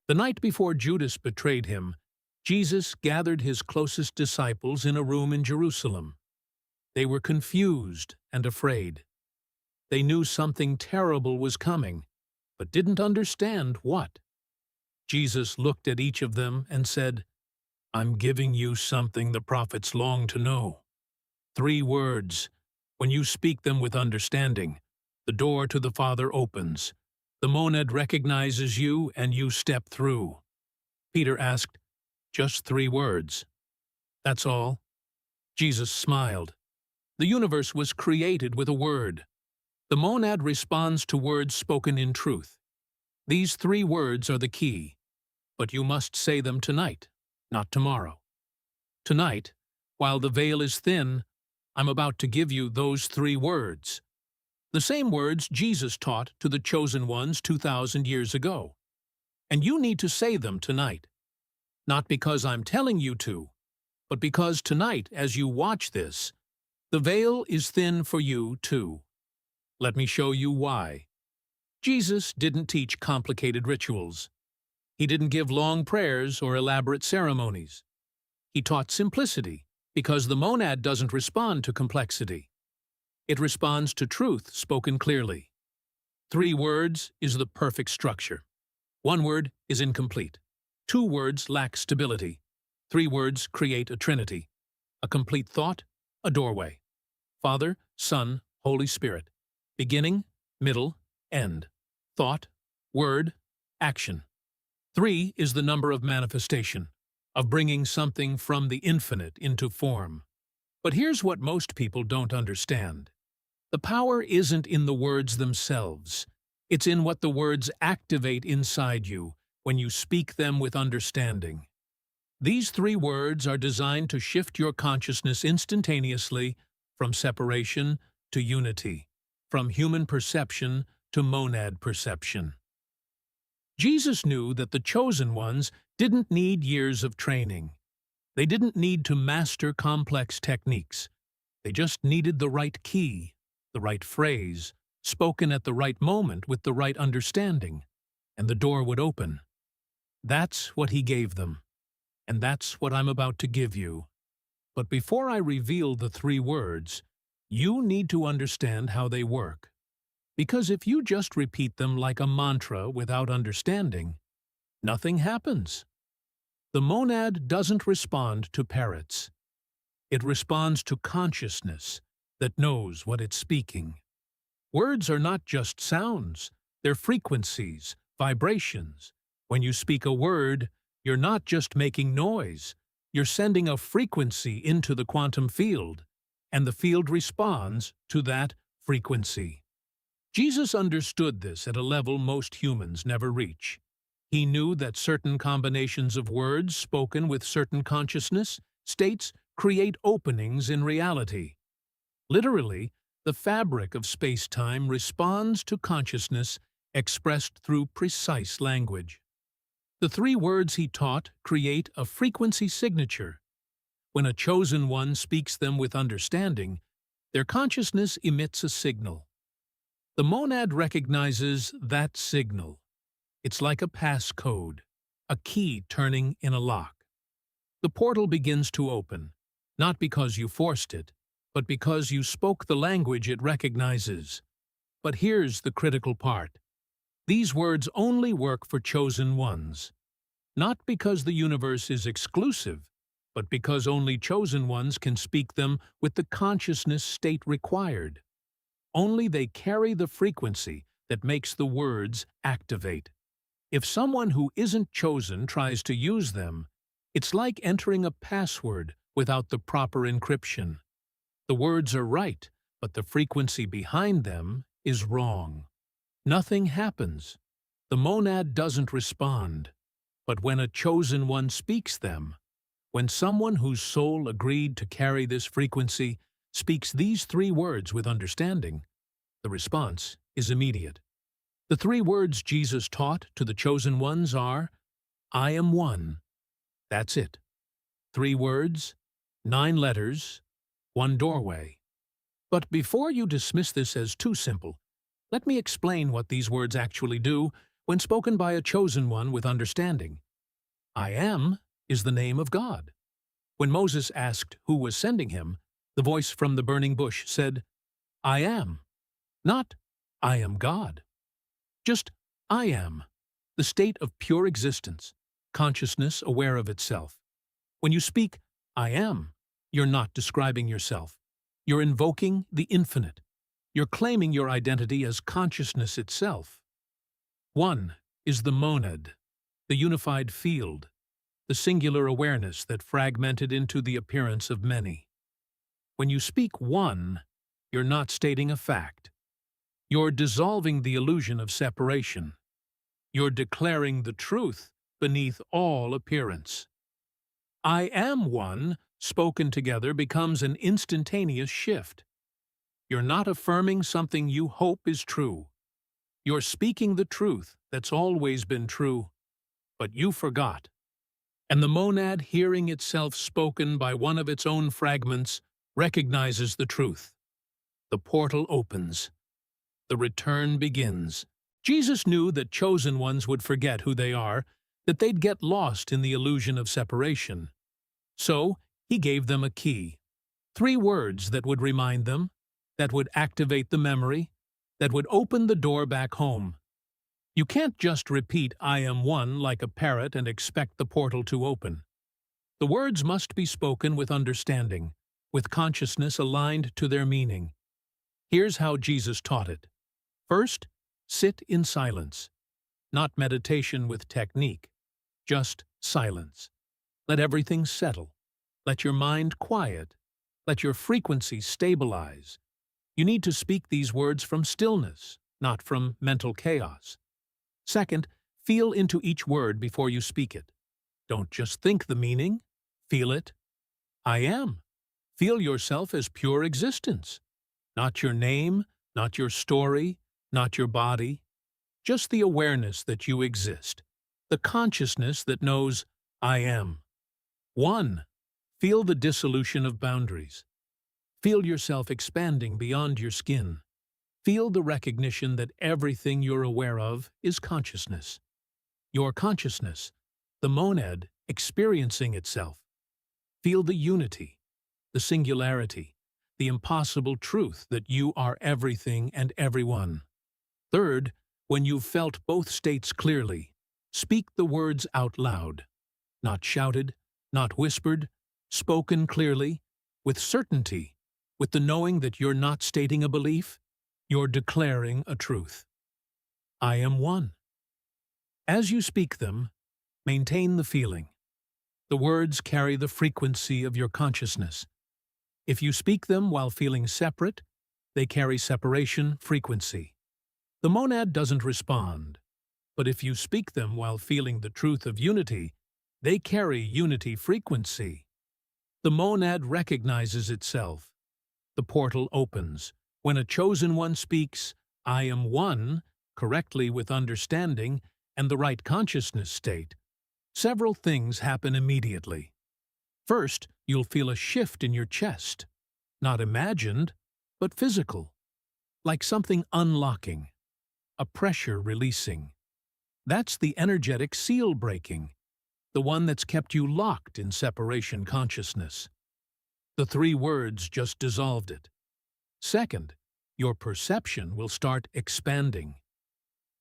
The night before Judas betrayed him, Jesus gathered his closest disciples in a room in Jerusalem. They were confused and afraid. They knew something terrible was coming, but didn't understand what. Jesus looked at each of them and said, "I'm giving you something the prophets long to know. 3 words. When you speak them with understanding, the door to the Father opens. The monad recognizes you and you step through." Peter asked, "Just 3 words?" "That's all." Jesus smiled. The universe was created with a word. The monad responds to words spoken in truth. These 3 words are the key, but you must say them tonight, not tomorrow. Tonight, while the veil is thin, I'm about to give you those 3 words. The same words Jesus taught to the chosen ones 2,000 years ago. And you need to say them tonight. Not because I'm telling you to, but because tonight, as you watch this, the veil is thin for you too. Let me show you why. Jesus didn't teach complicated rituals. He didn't give long prayers or elaborate ceremonies. He taught simplicity, because the monad doesn't respond to complexity. It responds to truth spoken clearly. 3 words is the perfect structure. 1 word is incomplete. 2 words lack stability. 3 words create a trinity. A complete thought, a doorway. Father, Son, Holy Spirit. Beginning, middle, end. Thought, word, action. 3 is the number of manifestation, of bringing something from the infinite into form. But here's what most people don't understand. The power isn't in the words themselves. It's in what the words activate inside you when you speak them with understanding. These 3 words are designed to shift your consciousness instantaneously from separation to unity, from human perception to monad perception. Jesus knew that the chosen ones didn't need years of training. They didn't need to master complex techniques. They just needed the right key, the right phrase, spoken at the right moment with the right understanding, and the door would open. That's what he gave them, and that's what I'm about to give you. But before I reveal the 3 words, you need to understand how they work. Because if you just repeat them like a mantra without understanding, nothing happens. The monad doesn't respond to parrots. It responds to consciousness that knows what it's speaking. Words are not just sounds, they're frequencies, vibrations. When you speak a word, you're not just making noise, you're sending a frequency into the quantum field, and the field responds to that frequency. Jesus understood this at a level most humans never reach. He knew that certain combinations of words spoken with certain consciousness states create openings in reality. Literally, the fabric of space-time responds to consciousness expressed through precise language. The 3 words he taught create a frequency signature. When a chosen one speaks them with understanding, their consciousness emits a signal. The monad recognizes that signal. It's like a passcode, a key turning in a lock. The portal begins to open, not because you forced it, but because you spoke the language it recognizes. But here's the critical part. These words only work for chosen ones. Not because the universe is exclusive, but because only chosen ones can speak them with the consciousness state required. Only they carry the frequency that makes the words activate. If someone who isn't chosen tries to use them, it's like entering a password without the proper encryption. The words are right, but the frequency behind them is wrong. Nothing happens. The monad doesn't respond. But when a chosen one speaks them, when someone whose soul agreed to carry this frequency speaks these 3 words with understanding, the response is immediate. The 3 words Jesus taught to the chosen ones are, "I am one." That's it. 3 words, 9 letters, 1 doorway. But before you dismiss this as too simple, let me explain what these words actually do when spoken by a chosen one with understanding. I am is the name of God. When Moses asked who was sending him, the voice from the burning bush said, I am, not I am God. Just I am, the state of pure existence, consciousness aware of itself. When you speak, I am, you're not describing yourself. You're invoking the infinite. You're claiming your identity as consciousness itself. One is the monad, the unified field, the singular awareness that fragmented into the appearance of many. When you speak one, you're not stating a fact. You're dissolving the illusion of separation. You're declaring the truth beneath all appearance. I am one, spoken together, becomes an instantaneous shift. You're not affirming something you hope is true. You're speaking the truth that's always been true, but you forgot. And the monad, hearing itself spoken by one of its own fragments, recognizes the truth. The portal opens. The return begins. Jesus knew that chosen ones would forget who they are, that they'd get lost in the illusion of separation. So, he gave them a key. 3 words that would remind them, that would activate the memory, that would open the door back home. You can't just repeat I am one like a parrot and expect the portal to open. The words must be spoken with understanding, with consciousness aligned to their meaning. Here's how Jesus taught it. First, sit in silence. Not meditation with technique, just silence. Let everything settle. Let your mind quiet. Let your frequency stabilize. You need to speak these words from stillness, not from mental chaos. Second, feel into each word before you speak it. Don't just think the meaning, feel it. I am. Feel yourself as pure existence. Not your name, not your story, not your body. Just the awareness that you exist. The consciousness that knows I am. 1. Feel the dissolution of boundaries. Feel yourself expanding beyond your skin. Feel the recognition that everything you're aware of is consciousness. Your consciousness, the monad, experiencing itself. Feel the unity, the singularity, the impossible truth that you are everything and everyone. Third, when you've felt both states clearly, speak the words out loud. Not shouted, not whispered, spoken clearly, with certainty, with the knowing that you're not stating a belief, you're declaring a truth. I am one. As you speak them, maintain the feeling. The words carry the frequency of your consciousness. If you speak them while feeling separate, they carry separation frequency. The monad doesn't respond, but if you speak them while feeling the truth of unity, they carry unity frequency. The monad recognizes itself. The portal opens. When a chosen one speaks, I am one, correctly with understanding and the right consciousness state, several things happen immediately. First, you'll feel a shift in your chest, not imagined, but physical, like something unlocking, a pressure releasing. That's the energetic seal breaking, the one that's kept you locked in separation consciousness. The 3 words just dissolved it. Second, your perception will start expanding.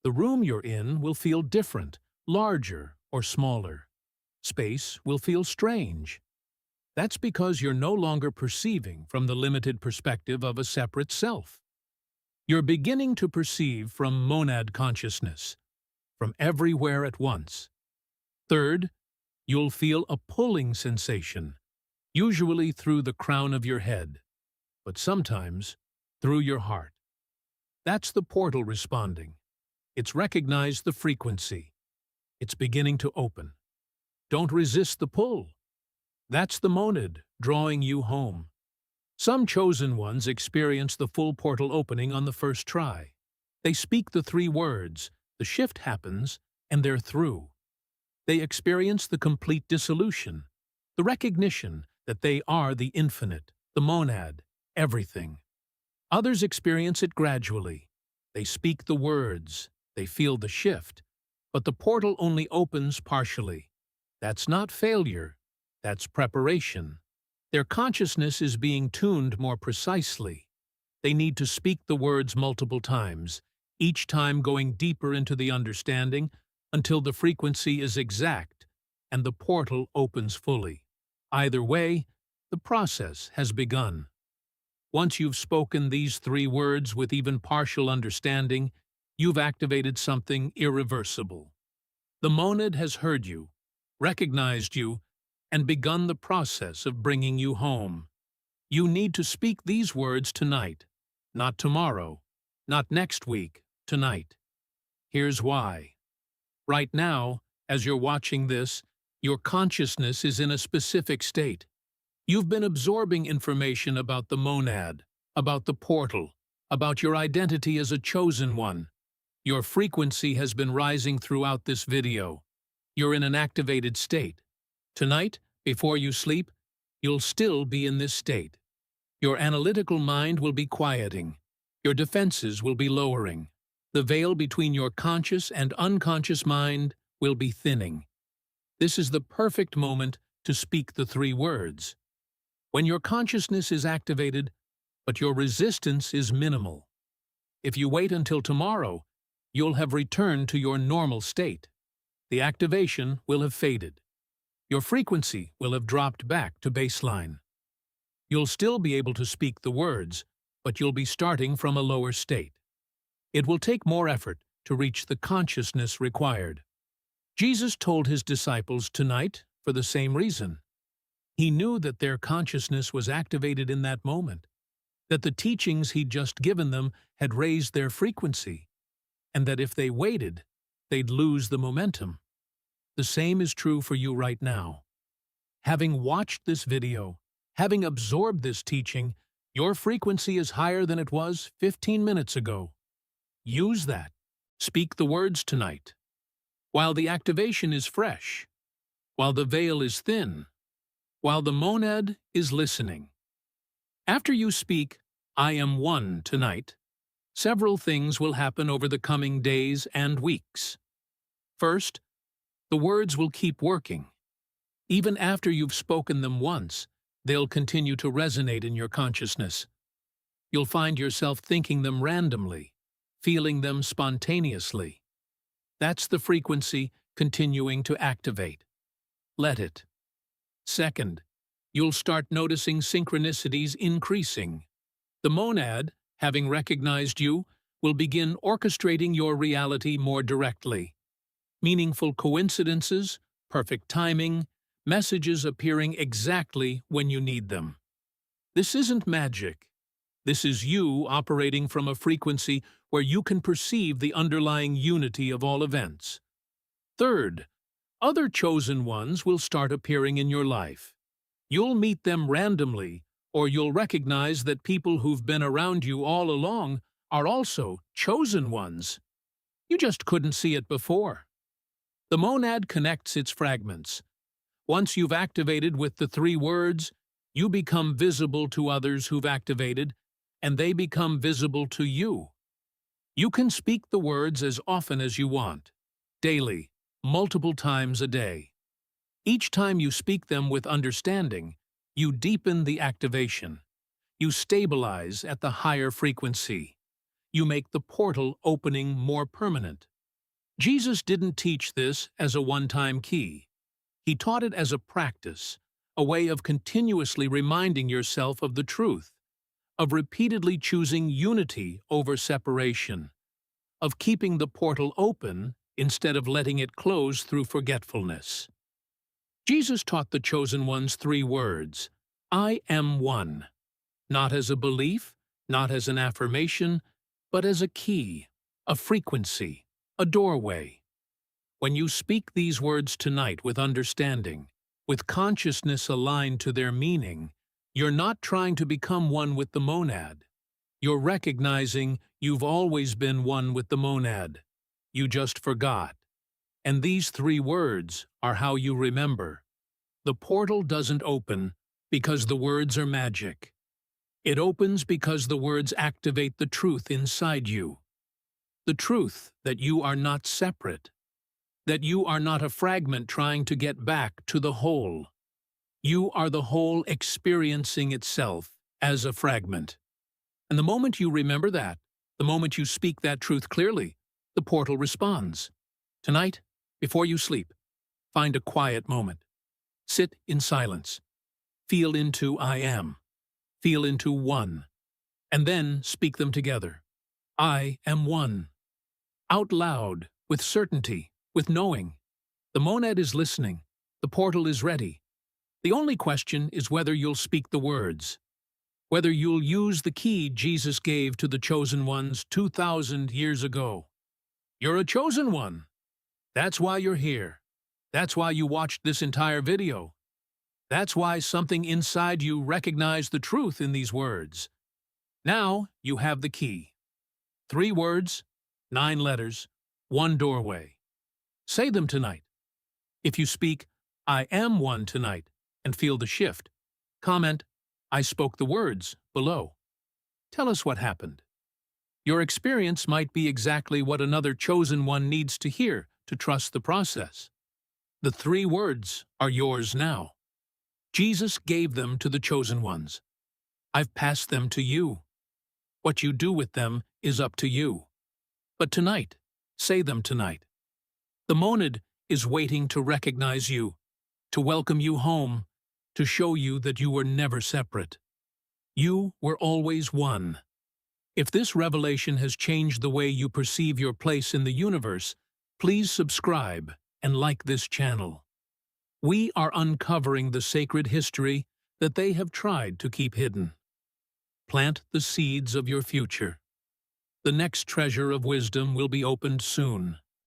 The room you're in will feel different, larger or smaller. Space will feel strange. That's because you're no longer perceiving from the limited perspective of a separate self. You're beginning to perceive from monad consciousness, from everywhere at once. Third, you'll feel a pulling sensation, usually through the crown of your head, but sometimes through your heart. That's the portal responding. It's recognized the frequency. It's beginning to open. Don't resist the pull. That's the monad drawing you home. Some chosen ones experience the full portal opening on the first try. They speak the 3 words, the shift happens, and they're through. They experience the complete dissolution, the recognition that they are the infinite, the monad, everything. Others experience it gradually. They speak the words, they feel the shift, but the portal only opens partially. That's not failure, that's preparation. Their consciousness is being tuned more precisely. They need to speak the words multiple times, each time going deeper into the understanding until the frequency is exact and the portal opens fully. Either way, the process has begun. Once you've spoken these 3 words with even partial understanding, you've activated something irreversible. The monad has heard you, recognized you, and begun the process of bringing you home. You need to speak these words tonight, not tomorrow, not next week, tonight. Here's why. Right now, as you're watching this, your consciousness is in a specific state. You've been absorbing information about the monad, about the portal, about your identity as a chosen one. Your frequency has been rising throughout this video. You're in an activated state. Tonight, before you sleep, you'll still be in this state. Your analytical mind will be quieting. Your defenses will be lowering. The veil between your conscious and unconscious mind will be thinning. This is the perfect moment to speak the 3 words. When your consciousness is activated, but your resistance is minimal. If you wait until tomorrow, you'll have returned to your normal state. The activation will have faded. Your frequency will have dropped back to baseline. You'll still be able to speak the words, but you'll be starting from a lower state. It will take more effort to reach the consciousness required. Jesus told his disciples tonight for the same reason. He knew that their consciousness was activated in that moment, that the teachings he'd just given them had raised their frequency, and that if they waited, they'd lose the momentum. The same is true for you right now. Having watched this video, having absorbed this teaching, your frequency is higher than it was 15 minutes ago. Use that. Speak the words tonight. While the activation is fresh, while the veil is thin, while the monad is listening. After you speak, "I am one" tonight, several things will happen over the coming days and weeks. First, the words will keep working. Even after you've spoken them once, they'll continue to resonate in your consciousness. You'll find yourself thinking them randomly, feeling them spontaneously. That's the frequency continuing to activate. Let it. Second, you'll start noticing synchronicities increasing. The monad, having recognized you, will begin orchestrating your reality more directly. Meaningful coincidences, perfect timing, messages appearing exactly when you need them. This isn't magic. This is you operating from a frequency where you can perceive the underlying unity of all events. Third, other chosen ones will start appearing in your life. You'll meet them randomly, or you'll recognize that people who've been around you all along are also chosen ones. You just couldn't see it before. The monad connects its fragments. Once you've activated with the 3 words, you become visible to others who've activated, and they become visible to you. You can speak the words as often as you want, daily, multiple times a day. Each time you speak them with understanding, you deepen the activation. You stabilize at the higher frequency. You make the portal opening more permanent. Jesus didn't teach this as a one-time key. He taught it as a practice, a way of continuously reminding yourself of the truth, of repeatedly choosing unity over separation, of keeping the portal open instead of letting it close through forgetfulness. Jesus taught the chosen ones 3 words, "I am one," not as a belief, not as an affirmation, but as a key, a frequency, a doorway. When you speak these words tonight with understanding, with consciousness aligned to their meaning, you're not trying to become one with the monad. You're recognizing you've always been one with the monad. You just forgot. And these 3 words are how you remember. The portal doesn't open because the words are magic. It opens because the words activate the truth inside you. The truth that you are not separate, that you are not a fragment trying to get back to the whole. You are the whole experiencing itself as a fragment. And the moment you remember that, the moment you speak that truth clearly, the portal responds. Tonight, before you sleep, find a quiet moment. Sit in silence. Feel into I am. Feel into one. And then speak them together. I am one. Out loud, with certainty, with knowing. The monad is listening. The portal is ready. The only question is whether you'll speak the words. Whether you'll use the key Jesus gave to the chosen ones 2,000 years ago. You're a chosen one. That's why you're here. That's why you watched this entire video. That's why something inside you recognized the truth in these words. Now you have the key. 3 words, 9 letters, 1 doorway. Say them tonight. If you speak, I am one tonight, and feel the shift, comment, I spoke the words, below. Tell us what happened. Your experience might be exactly what another chosen one needs to hear to trust the process. The 3 words are yours now. Jesus gave them to the chosen ones. I've passed them to you. What you do with them is up to you. But tonight, say them tonight. The monad is waiting to recognize you, to welcome you home, to show you that you were never separate. You were always one. If this revelation has changed the way you perceive your place in the universe, please subscribe and like this channel. We are uncovering the sacred history that they have tried to keep hidden. Plant the seeds of your future. The next treasure of wisdom will be opened soon.